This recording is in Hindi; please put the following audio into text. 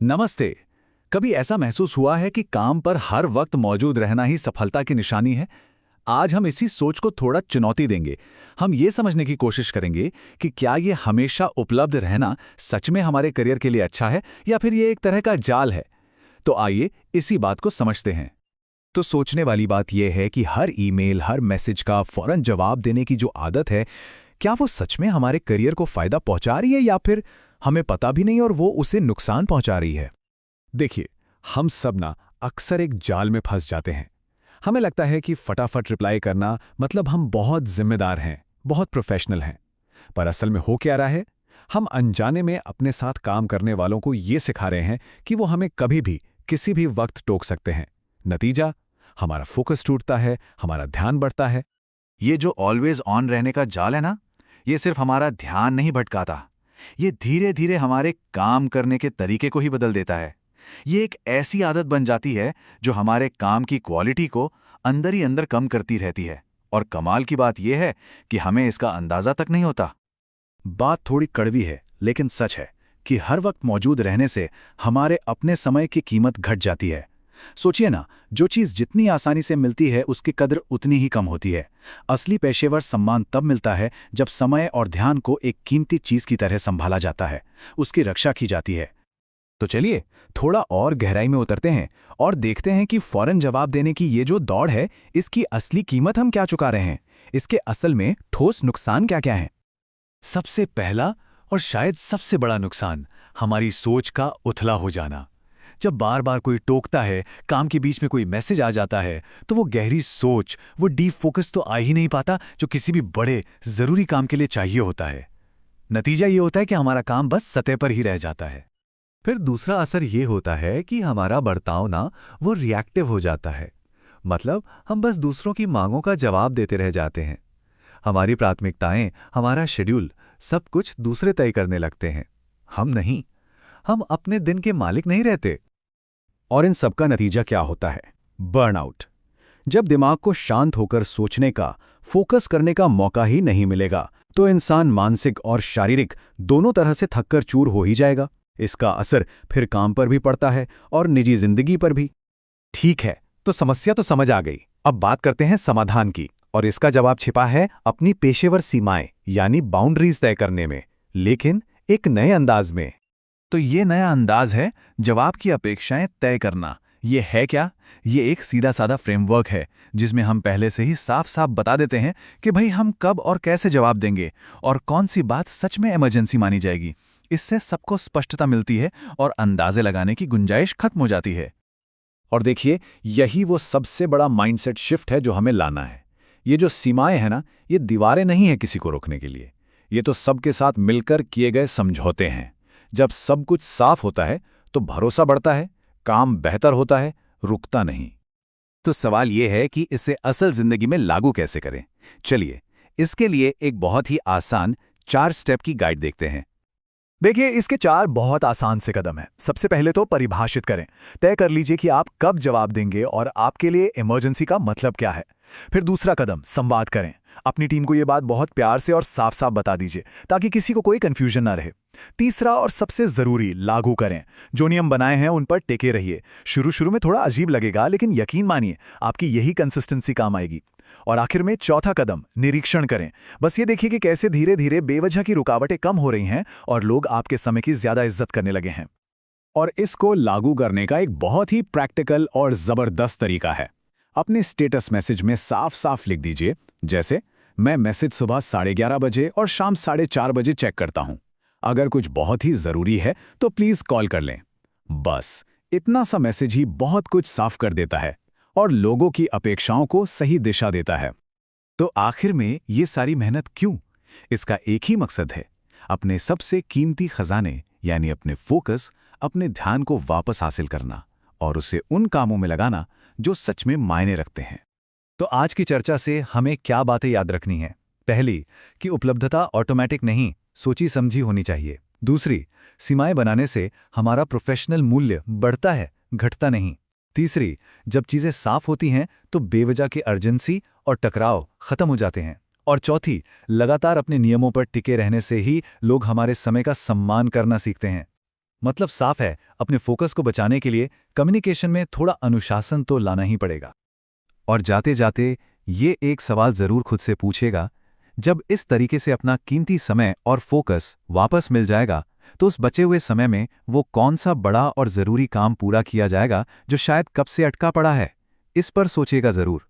नमस्ते। कभी ऐसा महसूस हुआ है कि काम पर हर वक्त मौजूद रहना ही सफलता की निशानी है? आज हम इसी सोच को थोड़ा चुनौती देंगे। हम ये समझने की कोशिश करेंगे कि क्या ये हमेशा उपलब्ध रहना सच में हमारे करियर के लिए अच्छा है या फिर ये एक तरह का जाल है। तो आइए इसी बात को समझते हैं। तो सोचने वाली बात यह है कि हर ईमेल, हर मैसेज का फौरन जवाब देने की जो आदत है, क्या वो सच में हमारे करियर को फायदा पहुंचा रही है या फिर हमें पता भी नहीं और वो उसे नुकसान पहुंचा रही है। देखिए, हम सब ना अक्सर एक जाल में फंस जाते हैं। हमें लगता है कि फटाफट रिप्लाई करना मतलब हम बहुत जिम्मेदार हैं, बहुत प्रोफेशनल हैं। पर असल में हो क्या रहा है? हम अनजाने में अपने साथ काम करने वालों को ये सिखा रहे हैं कि वो हमें कभी भी किसी भी वक्त टोक सकते हैं। नतीजा, हमारा फोकस टूटता है, हमारा ध्यान बढ़ता है। ये जो ऑलवेज ऑन रहने का जाल है ना, ये सिर्फ हमारा ध्यान नहीं भटकाता, ये धीरे धीरे हमारे काम करने के तरीके को ही बदल देता है। ये एक ऐसी आदत बन जाती है जो हमारे काम की क्वालिटी को अंदर ही अंदर कम करती रहती है। और कमाल की बात यह है कि हमें इसका अंदाजा तक नहीं होता। बात थोड़ी कड़वी है, लेकिन सच है कि हर वक्त मौजूद रहने से हमारे अपने समय की कीमत घट जाती है। सोचिए ना, जो चीज़ जितनी आसानी से मिलती है उसकी कद्र उतनी ही कम होती है। असली पेशेवर सम्मान तब मिलता है जब समय और ध्यान को एक कीमती चीज़ की तरह संभाला जाता है, उसकी रक्षा की जाती है। तो चलिए थोड़ा और गहराई में उतरते हैं और देखते हैं कि फौरन जवाब देने की ये जो दौड़ है, इसकी असली कीमत हम क्या चुका रहे हैं। इसके असल में ठोस नुकसान क्या क्या हैं। सबसे पहला और शायद सबसे बड़ा नुकसान हमारी सोच का उथला हो जाना। जब बार बार कोई टोकता है, काम के बीच में कोई मैसेज आ जाता है, तो वो गहरी सोच, वो डीप फोकस तो आ ही नहीं पाता जो किसी भी बड़े जरूरी काम के लिए चाहिए होता है। नतीजा ये होता है कि हमारा काम बस सतह पर ही रह जाता है। फिर दूसरा असर ये होता है कि हमारा बर्ताव ना वो रिएक्टिव हो जाता है। मतलब हम बस दूसरों की मांगों का जवाब देते रह जाते हैं। हमारी प्राथमिकताएं, हमारा शेड्यूल, सब कुछ दूसरे तय करने लगते हैं। हम नहीं। हम अपने दिन के मालिक नहीं रहते। और इन सबका नतीजा क्या होता है? बर्नआउट। जब दिमाग को शांत होकर सोचने का, फोकस करने का मौका ही नहीं मिलेगा, तो इंसान मानसिक और शारीरिक दोनों तरह से थककर चूर हो ही जाएगा। इसका असर फिर काम पर भी पड़ता है और निजी जिंदगी पर भी। ठीक है, तो समस्या तो समझ आ गई। अब बात करते हैं समाधान की, और इसका जवाब छिपा है अपनी पेशेवर सीमाएं यानी बाउंड्रीज तय करने में, लेकिन एक नए अंदाज में। तो ये नया अंदाज है जवाब की अपेक्षाएं तय करना। ये है क्या? ये एक सीधा साधा फ्रेमवर्क है जिसमें हम पहले से ही साफ साफ बता देते हैं कि भाई हम कब और कैसे जवाब देंगे और कौन सी बात सच में इमरजेंसी मानी जाएगी। इससे सबको स्पष्टता मिलती है और अंदाजे लगाने की गुंजाइश खत्म हो जाती है। और देखिए, यही वो सबसे बड़ा माइंडसेट शिफ्ट है जो हमें लाना है। ये जो सीमाएं हैं ना, ये दीवारें नहीं हैं किसी को रोकने के लिए। ये तो सबके साथ मिलकर किए गए समझौते हैं। जब सब कुछ साफ होता है तो भरोसा बढ़ता है, काम बेहतर होता है, रुकता नहीं। तो सवाल यह है कि इसे असल जिंदगी में लागू कैसे करें। चलिए, इसके लिए एक बहुत ही आसान 4 स्टेप की गाइड देखते हैं। देखिए, इसके 4 बहुत आसान से कदम हैं। सबसे पहले तो परिभाषित करें। तय कर लीजिए कि आप कब जवाब देंगे और आपके लिए इमरजेंसी का मतलब क्या है। फिर दूसरा कदम, संवाद करें। अपनी टीम को ये बात बहुत प्यार से और साफ साफ बता दीजिए ताकि किसी को कोई कंफ्यूजन ना रहे। तीसरा और सबसे जरूरी, लागू करें। जो नियम बनाए हैं उन पर टिके रहिए। शुरू शुरू में थोड़ा अजीब लगेगा, लेकिन यकीन मानिए आपकी यही कंसिस्टेंसी काम आएगी। और आखिर में चौथा कदम, निरीक्षण करें। बस ये देखिए कि कैसे धीरे धीरे बेवजह की रुकावटें कम हो रही हैं और लोग आपके समय की ज्यादा इज्जत करने लगे हैं। और इसको लागू करने का एक बहुत ही प्रैक्टिकल और जबरदस्त तरीका है। अपने स्टेटस मैसेज में साफ साफ लिख दीजिए, जैसे मैं मैसेज सुबह 11:30 बजे और शाम 4:30 बजे चेक करता हूं। अगर कुछ बहुत ही जरूरी है तो प्लीज कॉल कर लें। बस इतना सा मैसेज ही बहुत कुछ साफ कर देता है और लोगों की अपेक्षाओं को सही दिशा देता है। तो आखिर में ये सारी मेहनत क्यों? इसका एक ही मकसद है, अपने सबसे कीमती खजाने यानी अपने फोकस, अपने ध्यान को वापस हासिल करना और उसे उन कामों में लगाना जो सच में मायने रखते हैं। तो आज की चर्चा से हमें क्या बातें याद रखनी है? पहली, कि उपलब्धता ऑटोमेटिक नहीं, सोची समझी होनी चाहिए। दूसरी, सीमाएं बनाने से हमारा प्रोफेशनल मूल्य बढ़ता है, घटता नहीं। तीसरी, जब चीजें साफ होती हैं तो बेवजह की अर्जेंसी और टकराव खत्म हो जाते हैं। और चौथी, लगातार अपने नियमों पर टिके रहने से ही लोग हमारे समय का सम्मान करना सीखते हैं। मतलब साफ है, अपने फोकस को बचाने के लिए कम्युनिकेशन में थोड़ा अनुशासन तो लाना ही पड़ेगा। और जाते जाते ये एक सवाल जरूर खुद से पूछेगा, जब इस तरीके से अपना कीमती समय और फोकस वापस मिल जाएगा तो उस बचे हुए समय में वो कौन सा बड़ा और ज़रूरी काम पूरा किया जाएगा जो शायद कब से अटका पड़ा है। इस पर सोचेगा ज़रूर।